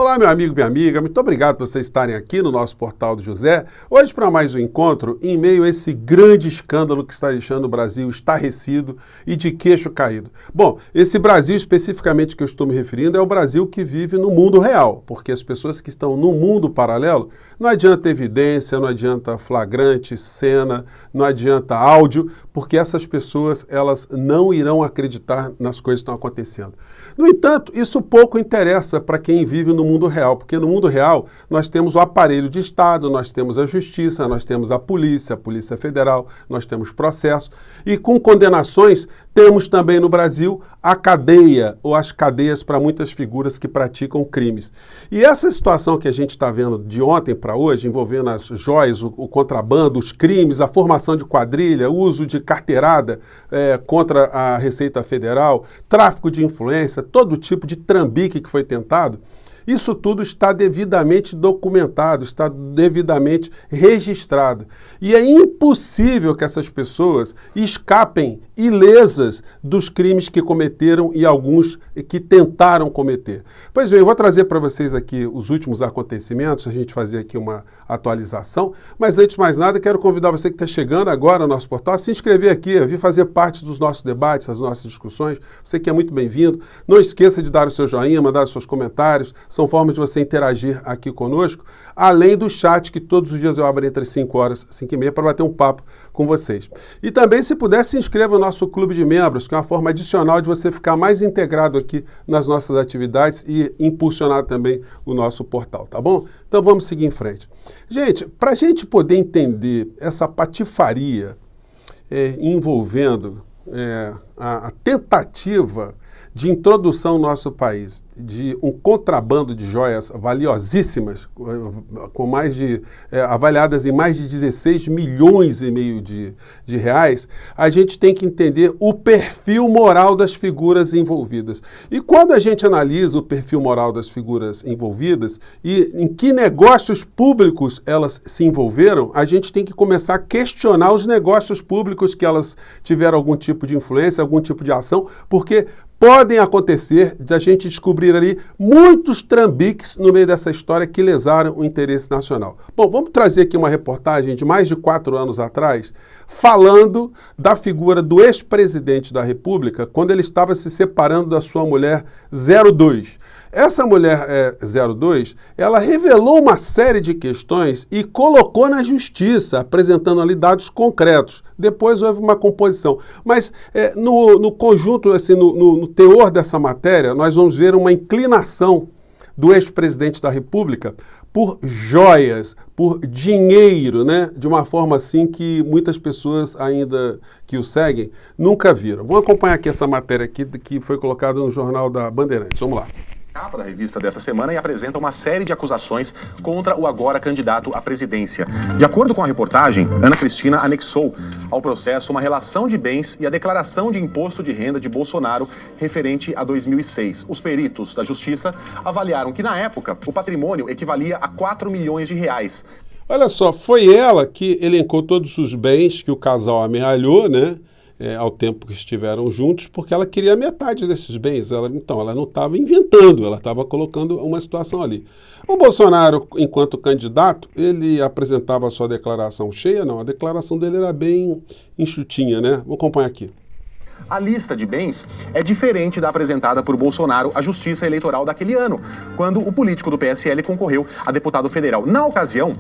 Olá, meu amigo, minha amiga, muito obrigado por vocês estarem aqui no nosso Portal do José. Hoje para mais um encontro em meio a esse grande escândalo que está deixando o Brasil estarrecido e de queixo caído. Bom, esse Brasil especificamente que eu estou me referindo é o Brasil que vive no mundo real, porque as pessoas que estão no mundo paralelo, não adianta evidência, não adianta flagrante, cena, não adianta áudio, porque essas pessoas elas não irão acreditar nas coisas que estão acontecendo. No entanto, isso pouco interessa para quem vive no mundo real, porque no mundo real nós temos o aparelho de Estado, nós temos a Justiça, nós temos a Polícia Federal, nós temos processo e com condenações temos também no Brasil a cadeia ou as cadeias para muitas figuras que praticam crimes. E essa situação que a gente está vendo de ontem para hoje, envolvendo as joias, o contrabando, os crimes, a formação de quadrilha, o uso de carteirada contra a Receita Federal, tráfico de influência, todo tipo de trambique que foi tentado, isso tudo está devidamente documentado, está devidamente registrado. E é impossível que essas pessoas escapem ilesas dos crimes que cometeram e alguns que tentaram cometer. Pois bem, eu vou trazer para vocês aqui os últimos acontecimentos, a gente fazer aqui uma atualização, mas antes de mais nada, quero convidar você que está chegando agora ao nosso portal a se inscrever aqui, a vir fazer parte dos nossos debates, das nossas discussões. Você que é muito bem-vindo. Não esqueça de dar o seu joinha, mandar os seus comentários, são formas de você interagir aqui conosco, além do chat que todos os dias eu abro entre as 5 horas e 5 e meia para bater um papo com vocês. E também, se puder, se inscreva no nosso clube de membros, que é uma forma adicional de você ficar mais integrado aqui nas nossas atividades e impulsionar também o nosso portal, tá bom? Então vamos seguir em frente. Gente, para a gente poder entender essa patifaria envolvendo a tentativa de introdução no nosso país de um contrabando de joias valiosíssimas, com mais de, avaliadas em mais de 16 milhões e meio de reais, a gente tem que entender o perfil moral das figuras envolvidas. E quando a gente analisa o perfil moral das figuras envolvidas e em que negócios públicos elas se envolveram, a gente tem que começar a questionar os negócios públicos que elas tiveram algum tipo de influência, algum tipo de ação, porque podem acontecer de a gente descobrir ali muitos trambiques no meio dessa história que lesaram o interesse nacional. Bom, vamos trazer aqui uma reportagem de mais de 4 anos atrás, falando da figura do ex-presidente da República quando ele estava se separando da sua mulher 02. Essa mulher 02, ela revelou uma série de questões e colocou na justiça, apresentando ali dados concretos. Depois houve uma composição. Mas no conjunto, assim, no teor dessa matéria, nós vamos ver uma inclinação do ex-presidente da República por joias, por dinheiro, né? De uma forma assim que muitas pessoas ainda que o seguem nunca viram. Vamos acompanhar aqui essa matéria aqui que foi colocada no Jornal da Bandeirantes. Vamos lá. Capa da revista dessa semana e apresenta uma série de acusações contra o agora candidato à presidência. De acordo com a reportagem, Ana Cristina anexou ao processo uma relação de bens e a declaração de imposto de renda de Bolsonaro referente a 2006. Os peritos da Justiça avaliaram que, na época, o patrimônio equivalia a 4 milhões de reais. Olha só, foi ela que elencou todos os bens que o casal amealhou, né? Ao tempo que estiveram juntos, porque ela queria metade desses bens. Então, ela não estava inventando, ela estava colocando uma situação ali. O Bolsonaro, enquanto candidato, ele apresentava a sua declaração cheia? Não, a declaração dele era bem enxutinha, né? Vou acompanhar aqui. A lista de bens é diferente da apresentada por Bolsonaro à Justiça Eleitoral daquele ano, quando o político do PSL concorreu a deputado federal. Na ocasião,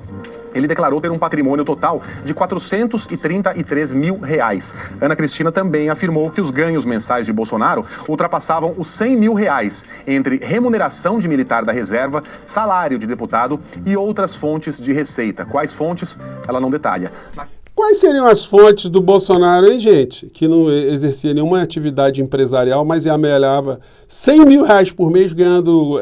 ele declarou ter um patrimônio total de 433 mil reais. Ana Cristina também afirmou que os ganhos mensais de Bolsonaro ultrapassavam os 100 mil reais, entre remuneração de militar da reserva, salário de deputado e outras fontes de receita. Quais fontes? Ela não detalha. Quais seriam as fontes do Bolsonaro, hein, gente? Que não exercia nenhuma atividade empresarial, mas amealhava 100 mil reais por mês, ganhando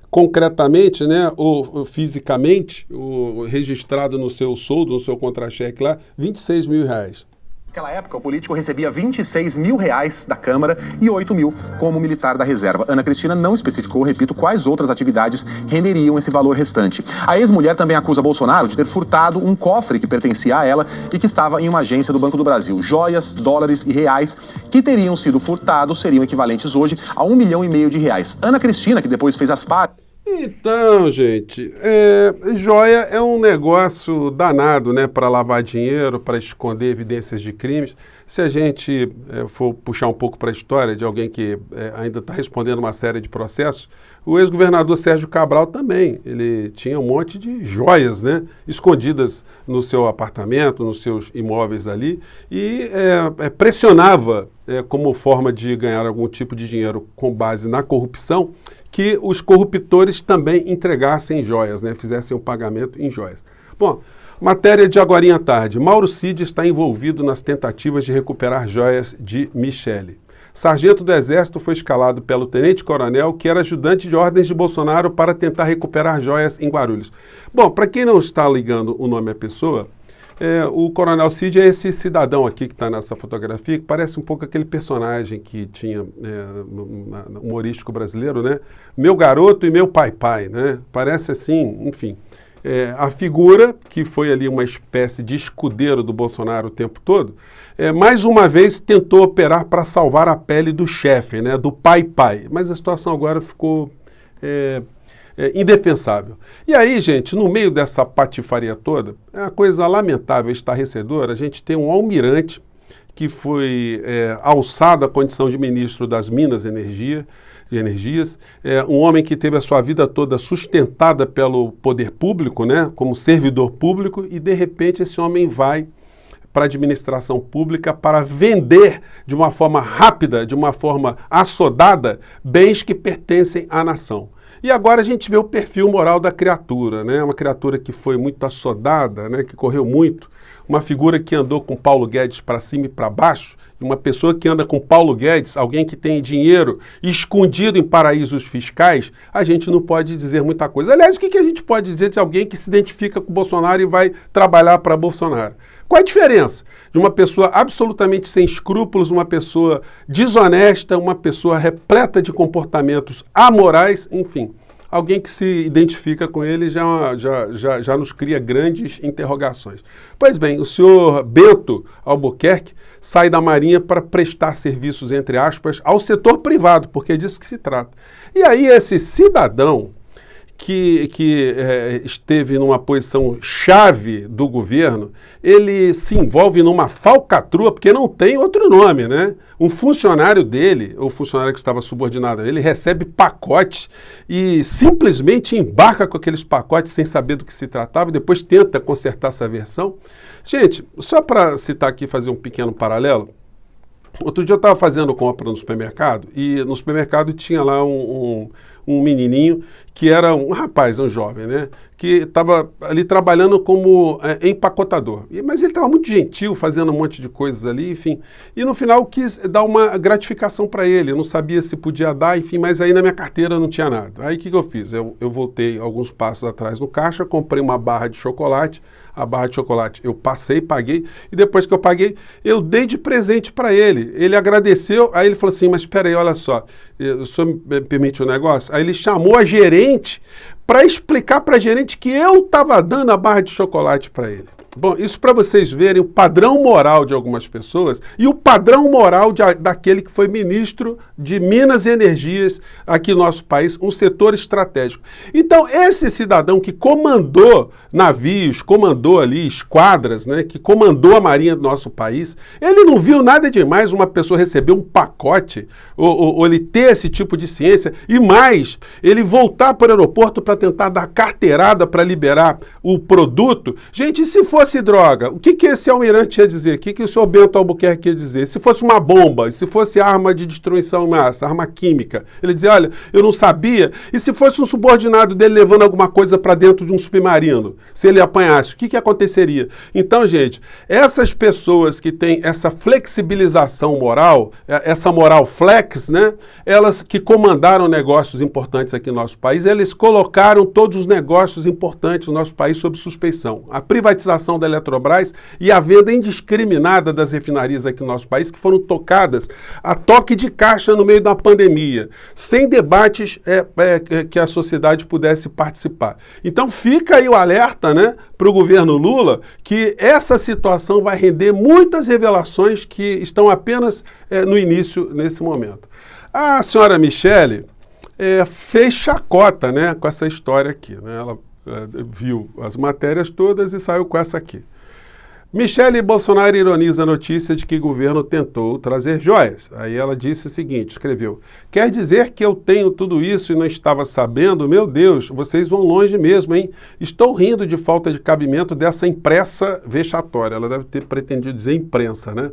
concretamente, né, ou fisicamente, ou registrado no seu soldo, no seu contra-cheque lá, 26 mil reais. Naquela época, o político recebia 26 mil reais da Câmara e 8 mil como militar da reserva. Ana Cristina não especificou, repito, quais outras atividades renderiam esse valor restante. A ex-mulher também acusa Bolsonaro de ter furtado um cofre que pertencia a ela e que estava em uma agência do Banco do Brasil. Joias, dólares e reais que teriam sido furtados seriam equivalentes hoje a 1,5 milhão de reais. Ana Cristina, que depois fez as pazes... Então, gente, joia é um negócio danado, né, para lavar dinheiro, para esconder evidências de crimes. Se a gente for puxar um pouco para a história de alguém que ainda está respondendo uma série de processos, o ex-governador Sérgio Cabral também, ele tinha um monte de joias, né, escondidas no seu apartamento, nos seus imóveis ali, e pressionava como forma de ganhar algum tipo de dinheiro com base na corrupção, que os corruptores também entregassem joias, né, fizessem um pagamento em joias. Bom, matéria de agorinha à tarde. Mauro Cid está envolvido nas tentativas de recuperar joias de Michele. Sargento do Exército foi escalado pelo tenente-coronel, que era ajudante de ordens de Bolsonaro, para tentar recuperar joias em Guarulhos. Bom, para quem não está ligando o nome à pessoa, o Coronel Cid é esse cidadão aqui que está nessa fotografia, que parece um pouco aquele personagem que tinha no humorístico brasileiro, né? Meu garoto e meu pai-pai, né? Parece assim, enfim. A figura, que foi ali uma espécie de escudeiro do Bolsonaro o tempo todo, mais uma vez tentou operar para salvar a pele do chefe, né? Do pai-pai. Mas a situação agora ficou indefensável. E aí, gente, no meio dessa patifaria toda, é uma coisa lamentável, estarrecedora, a gente tem um almirante que foi alçado à condição de ministro das Minas e Energias, um homem que teve a sua vida toda sustentada pelo poder público, né, como servidor público, e de repente esse homem vai para a administração pública para vender de uma forma rápida, de uma forma assodada, bens que pertencem à nação. E agora a gente vê o perfil moral da criatura, né? Uma criatura que foi muito assodada, né? Que correu muito, uma figura que andou com Paulo Guedes para cima e para baixo, e uma pessoa que anda com Paulo Guedes, alguém que tem dinheiro escondido em paraísos fiscais, a gente não pode dizer muita coisa. Aliás, o que a gente pode dizer de alguém que se identifica com Bolsonaro e vai trabalhar para Bolsonaro? Qual a diferença de uma pessoa absolutamente sem escrúpulos, uma pessoa desonesta, uma pessoa repleta de comportamentos amorais, enfim, alguém que se identifica com ele já nos cria grandes interrogações. Pois bem, o senhor Bento Albuquerque sai da Marinha para prestar serviços, entre aspas, ao setor privado, porque é disso que se trata. E aí esse cidadão que esteve numa posição chave do governo, ele se envolve numa falcatrua, porque não tem outro nome, né? Um funcionário dele, ou funcionário que estava subordinado a ele, recebe pacotes e simplesmente embarca com aqueles pacotes sem saber do que se tratava e depois tenta consertar essa versão. Gente, só para citar aqui, fazer um pequeno paralelo, outro dia eu estava fazendo compra no supermercado e no supermercado tinha lá um menininho que era um rapaz, um jovem, né? Que estava ali trabalhando como empacotador. Mas ele estava muito gentil, fazendo um monte de coisas ali, enfim. E no final quis dar uma gratificação para ele. Eu não sabia se podia dar, enfim, mas aí na minha carteira não tinha nada. Aí o que eu fiz? Eu voltei alguns passos atrás no caixa, comprei uma barra de chocolate. A barra de chocolate eu passei, paguei, e depois que eu paguei, eu dei de presente para ele. Ele agradeceu, aí ele falou assim, mas espera aí, olha só, o senhor me permite um negócio? Aí ele chamou a gerente para explicar para a gerente que eu estava dando a barra de chocolate para ele. Bom, isso para vocês verem o padrão moral de algumas pessoas e o padrão moral daquele que foi ministro de Minas e Energias aqui no nosso país, um setor estratégico. Então, esse cidadão que comandou navios, comandou ali esquadras, né, que comandou a marinha do nosso país, ele não viu nada demais uma pessoa receber um pacote ou ele ter esse tipo de ciência e mais, ele voltar para o aeroporto para tentar dar carteirada para liberar o produto. Gente, e se fosse droga, o que esse almirante ia dizer? O que o senhor Bento Albuquerque ia dizer? Se fosse uma bomba, se fosse arma de destruição em massa, arma química, ele dizia, olha, eu não sabia. E se fosse um subordinado dele levando alguma coisa para dentro de um submarino, se ele apanhasse, o que aconteceria? Então, gente, essas pessoas que têm essa flexibilização moral, essa moral flex, né? Elas que comandaram negócios importantes aqui no nosso país, eles colocaram todos os negócios importantes do nosso país sob suspeição. A privatização da Eletrobras e a venda indiscriminada das refinarias aqui no nosso país, que foram tocadas a toque de caixa no meio da pandemia, sem debates que a sociedade pudesse participar. Então fica aí o alerta, né, para o governo Lula, que essa situação vai render muitas revelações que estão apenas no início, nesse momento. A senhora Michele, fez chacota, né, com essa história aqui, né? Ela viu as matérias todas e saiu com essa aqui. Michele Bolsonaro ironiza a notícia de que o governo tentou trazer joias. Aí ela disse o seguinte, escreveu: quer dizer que eu tenho tudo isso e não estava sabendo? Meu Deus, vocês vão longe mesmo, hein? Estou rindo de falta de cabimento dessa imprensa vexatória. Ela deve ter pretendido dizer imprensa, né?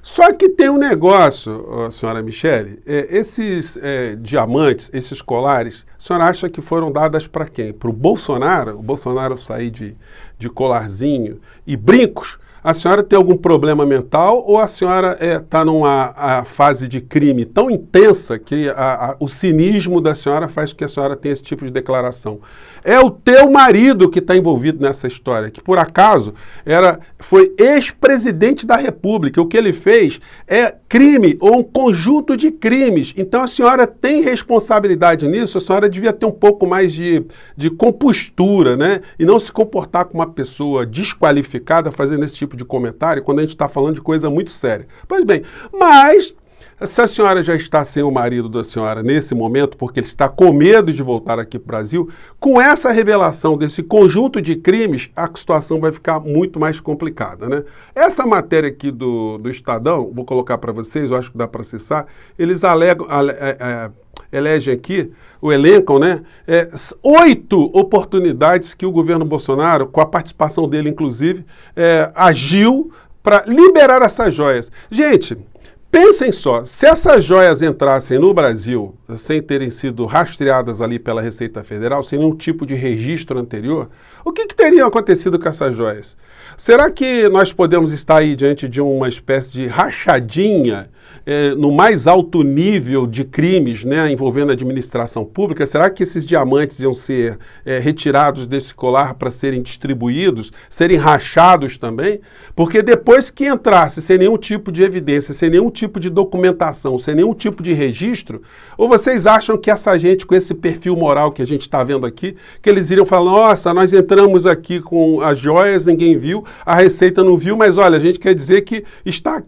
Só que tem um negócio, senhora Michele, esses diamantes, esses colares, a senhora acha que foram dadas para quem? Para o Bolsonaro? O Bolsonaro sair de colarzinho e brincos? A senhora tem algum problema mental ou a senhora está numa fase de crime tão intensa que o cinismo da senhora faz com que a senhora tenha esse tipo de declaração? É o teu marido que está envolvido nessa história, que por acaso foi ex-presidente da República. O que ele fez é crime ou um conjunto de crimes. Então a senhora tem responsabilidade nisso, a senhora devia ter um pouco mais de compostura, né? E não se comportar como uma pessoa desqualificada fazendo esse tipo de comentário quando a gente está falando de coisa muito séria. Pois bem, mas se a senhora já está sem o marido da senhora nesse momento, porque ele está com medo de voltar aqui para o Brasil, com essa revelação desse conjunto de crimes, a situação vai ficar muito mais complicada, né? Essa matéria aqui do Estadão, vou colocar para vocês, eu acho que dá para acessar, eles elegem aqui, elencam, né, 8 oportunidades que o governo Bolsonaro, com a participação dele inclusive, agiu para liberar essas joias. Gente, pensem só, se essas joias entrassem no Brasil sem terem sido rastreadas ali pela Receita Federal, sem nenhum tipo de registro anterior, o que teria acontecido com essas joias? Será que nós podemos estar aí diante de uma espécie de rachadinha no mais alto nível de crimes, né, envolvendo a administração pública? Será que esses diamantes iam ser retirados desse colar para serem distribuídos, serem rachados também? Porque depois que entrasse sem nenhum tipo de evidência, sem nenhum tipo de documentação, sem nenhum tipo de registro, ou vocês acham que essa gente com esse perfil moral que a gente está vendo aqui, que eles iriam falar, nossa, nós entramos aqui com as joias, ninguém viu, a Receita não viu, mas olha, a gente quer dizer que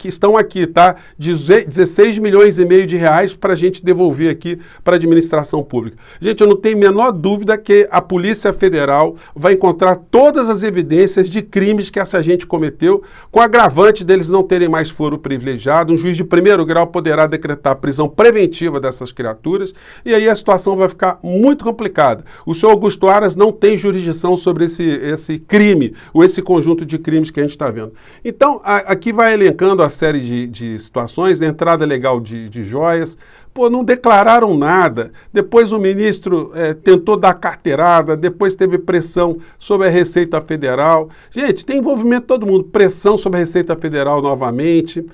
estão aqui, tá? 16 milhões e meio de reais para a gente devolver aqui para a administração pública. Gente, eu não tenho a menor dúvida que a Polícia Federal vai encontrar todas as evidências de crimes que essa gente cometeu, com agravante deles não terem mais foro privilegiado. Um juiz de primeiro grau poderá decretar a prisão preventiva dessas criaturas e aí a situação vai ficar muito complicada. O senhor Augusto Aras não tem jurisdição sobre esse crime, ou esse conjunto de crimes que a gente está vendo. Então, aqui vai elencando a série de situações, a entrada legal de joias. Pô, não declararam nada. Depois o ministro tentou dar carteirada, depois teve pressão sobre a Receita Federal. Gente, tem envolvimento de todo mundo. Pressão sobre a Receita Federal novamente.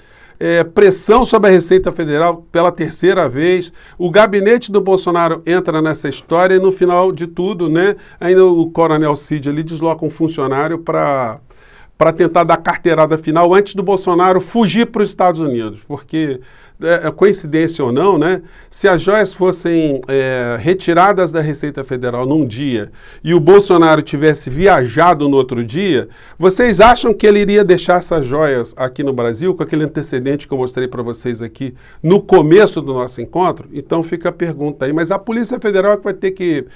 Pressão sobre a Receita Federal pela terceira vez. O gabinete do Bolsonaro entra nessa história e no final de tudo, né, ainda o Coronel Cid ali desloca um funcionário para tentar dar carteirada final antes do Bolsonaro fugir para os Estados Unidos, porque, coincidência ou não, né, se as joias fossem retiradas da Receita Federal num dia e o Bolsonaro tivesse viajado no outro dia, vocês acham que ele iria deixar essas joias aqui no Brasil, com aquele antecedente que eu mostrei para vocês aqui no começo do nosso encontro? Então fica a pergunta aí, mas a Polícia Federal é que vai ter que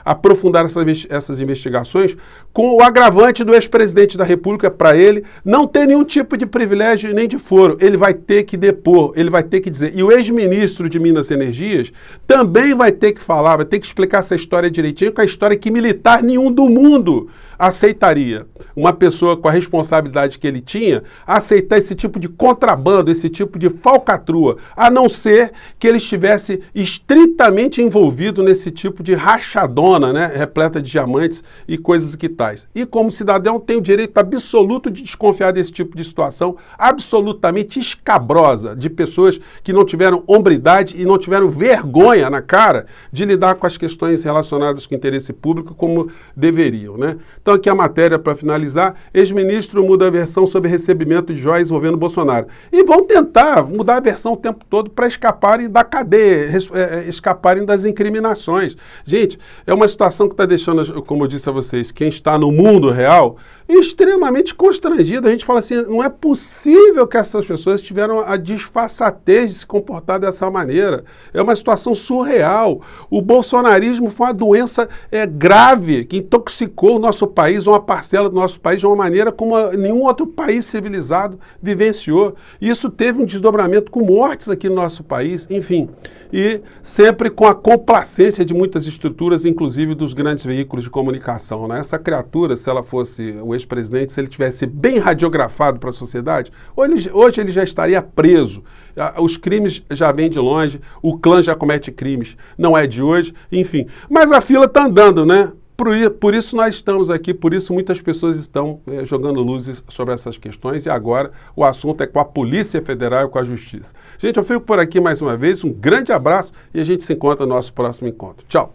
aprofundar essas investigações com o agravante do ex-presidente da República para ele não ter nenhum tipo de privilégio nem de foro. Ele vai ter que depor, ele vai ter que dizer. E o ex-ministro de Minas e Energias também vai ter que falar, vai ter que explicar essa história direitinho, com a história que militar nenhum do mundo aceitaria. Uma pessoa com a responsabilidade que ele tinha, aceitar esse tipo de contrabando, esse tipo de falcatrua, a não ser que ele estivesse estritamente envolvido nesse tipo de rachadona, né, repleta de diamantes e coisas que tais. E como cidadão tem o direito absoluto de desconfiar desse tipo de situação absolutamente escabrosa, de pessoas que não tiveram hombridade e não tiveram vergonha na cara de lidar com as questões relacionadas com o interesse público como deveriam, né? Então aqui a matéria para finalizar, ex-ministro muda a versão sobre recebimento de joias envolvendo Bolsonaro. E vão tentar mudar a versão o tempo todo para escaparem da cadeia, escaparem das incriminações. Gente, é uma situação que está deixando, como eu disse a vocês, quem está no mundo real, extremamente constrangido. A gente fala assim, não é possível que essas pessoas tiveram a disfarçar desfaçatez de se comportar dessa maneira. É uma situação surreal. O bolsonarismo foi uma doença grave que intoxicou o nosso país, uma parcela do nosso país, de uma maneira como nenhum outro país civilizado vivenciou. E isso teve um desdobramento com mortes aqui no nosso país, enfim. E sempre com a complacência de muitas estruturas, inclusive dos grandes veículos de comunicação, né? Essa criatura, se ela fosse o ex-presidente, se ele tivesse bem radiografado para a sociedade, hoje ele já estaria preso. Os crimes já vêm de longe, o clã já comete crimes, não é de hoje, enfim. Mas a fila está andando, né? Por isso nós estamos aqui, por isso muitas pessoas estão jogando luzes sobre essas questões e agora o assunto é com a Polícia Federal e com a Justiça. Gente, eu fico por aqui mais uma vez, um grande abraço e a gente se encontra no nosso próximo encontro. Tchau!